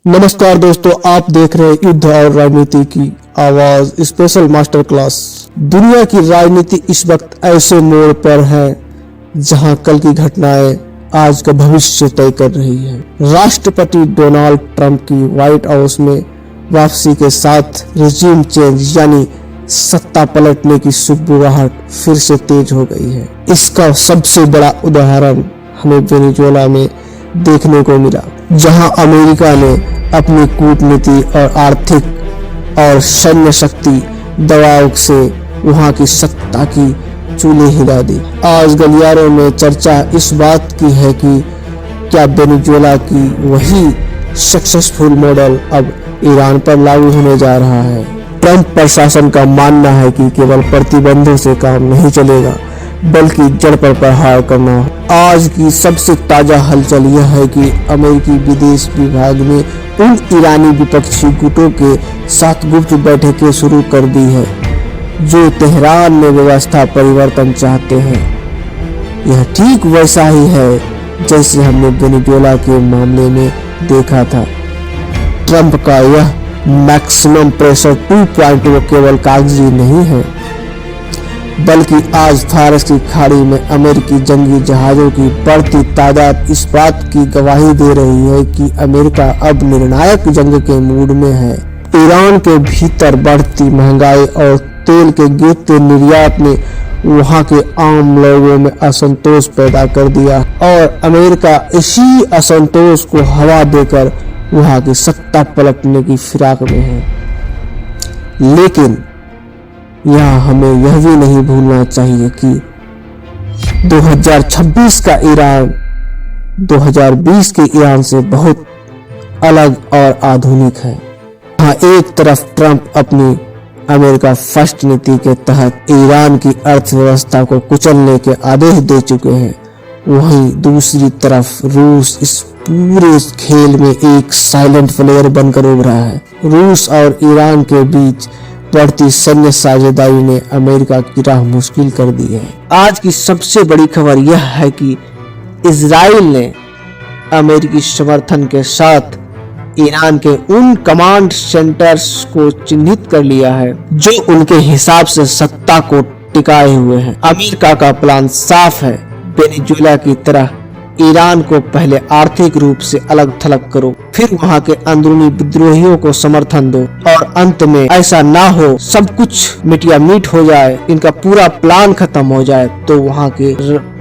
नमस्कार दोस्तों, आप देख रहे हैं युद्ध और राजनीति की आवाज स्पेशल मास्टर क्लास। दुनिया की राजनीति इस वक्त ऐसे मोड़ पर है जहां कल की घटनाएं आज का भविष्य तय कर रही है। राष्ट्रपति डोनाल्ड ट्रंप की व्हाइट हाउस में वापसी के साथ रिजीम चेंज यानी सत्ता पलटने की सुगबुगाहट फिर से तेज हो गई है। इसका सबसे बड़ा उदाहरण हमें वेनेजुएला में देखने को मिला, जहां अमेरिका ने अपनी कूटनीति और आर्थिक और सैन्य शक्ति दबाव से वहां की सत्ता की चूल्हे हिला दी। आज गलियारों में चर्चा इस बात की है कि क्या वेनेजुएला की वही सक्सेसफुल मॉडल अब ईरान पर लागू होने जा रहा है। ट्रंप प्रशासन का मानना है कि केवल प्रतिबंधों से काम नहीं चलेगा, बल्कि जड़ पर प्रहार करना। आज की सबसे ताजा हलचल यह है कि अमेरिकी विदेश विभाग ने उन ईरानी विपक्षी गुटों के साथ गुप्त बैठकें शुरू कर दी है जो तेहरान में व्यवस्था परिवर्तन चाहते हैं। यह ठीक वैसा ही है जैसे हमने वेनेजुएला के मामले में देखा था। ट्रंप का यह मैक्सिमम प्रेशर 2.0 केवल कागजी नहीं है, बल्कि आज फारस की खाड़ी में अमेरिकी जंगी जहाजों की बढ़ती तादाद इस बात की गवाही दे रही है कि अमेरिका अब निर्णायक जंग के मूड में है। ईरान के भीतर बढ़ती महंगाई और तेल के गिरते निर्यात ने वहां के आम लोगों में असंतोष पैदा कर दिया और अमेरिका इसी असंतोष को हवा देकर वहां की सत्ता पलटने की फिराक में है। लेकिन यहाँ हमें यह भी नहीं भूलना चाहिए कि 2026 का ईरान 2020 के ईरान से बहुत अलग और आधुनिक है। हाँ, एक तरफ ट्रंप अपनी अमेरिका फर्स्ट नीति के तहत ईरान की अर्थव्यवस्था को कुचलने के आदेश दे चुके हैं, वहीं दूसरी तरफ रूस इस पूरे खेल में एक साइलेंट प्लेयर बनकर उभरा है। रूस और ईरान के बीच बढ़ती सैन्य साझेदारी ने अमेरिका की राह मुश्किल कर दी है। आज की सबसे बड़ी खबर यह है कि इजराइल ने अमेरिकी समर्थन के साथ ईरान के उन कमांड सेंटर्स को चिन्हित कर लिया है जो उनके हिसाब से सत्ता को टिकाए हुए हैं। अमेरिका का प्लान साफ है, वेनेजुएला की तरह ईरान को पहले आर्थिक रूप से अलग थलग करो, फिर वहां के अंदरूनी विद्रोहियों को समर्थन दो और अंत में ऐसा ना हो सब कुछ मिटिया मीट हो जाए, इनका पूरा प्लान खत्म हो जाए, तो वहां के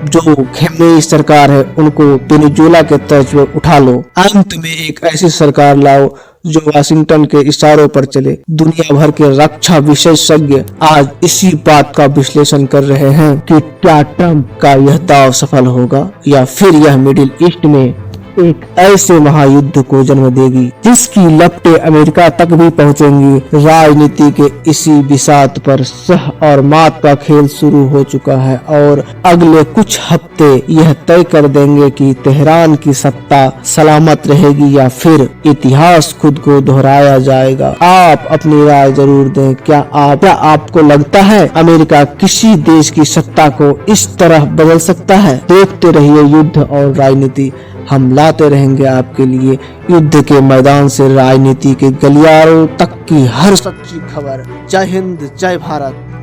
जो खेमनेई सरकार है उनको वेनेजुएला के तर्ज पर उठा लो। अंत में एक ऐसी सरकार लाओ जो वाशिंगटन के इशारों पर चले। दुनिया भर के रक्षा विशेषज्ञ आज इसी बात का विश्लेषण कर रहे हैं कि क्या ट्रंप का यह दांव सफल होगा या फिर यह मिडिल ईस्ट में एक ऐसे महायुद्ध को जन्म देगी जिसकी लपटें अमेरिका तक भी पहुंचेंगी। राजनीति के इसी बिसात पर सह और मात का खेल शुरू हो चुका है और अगले कुछ हफ्ते यह तय कर देंगे कि तेहरान की सत्ता सलामत रहेगी या फिर इतिहास खुद को दोहराया जाएगा। आप अपनी राय जरूर दें। क्या आपको लगता है अमेरिका किसी देश की सत्ता को इस तरह बदल सकता है? देखते रहिए युद्ध और राजनीति। हम लाते रहेंगे आपके लिए युद्ध के मैदान से राजनीति के गलियारों तक की हर सच्ची खबर। जय हिंद, जय भारत।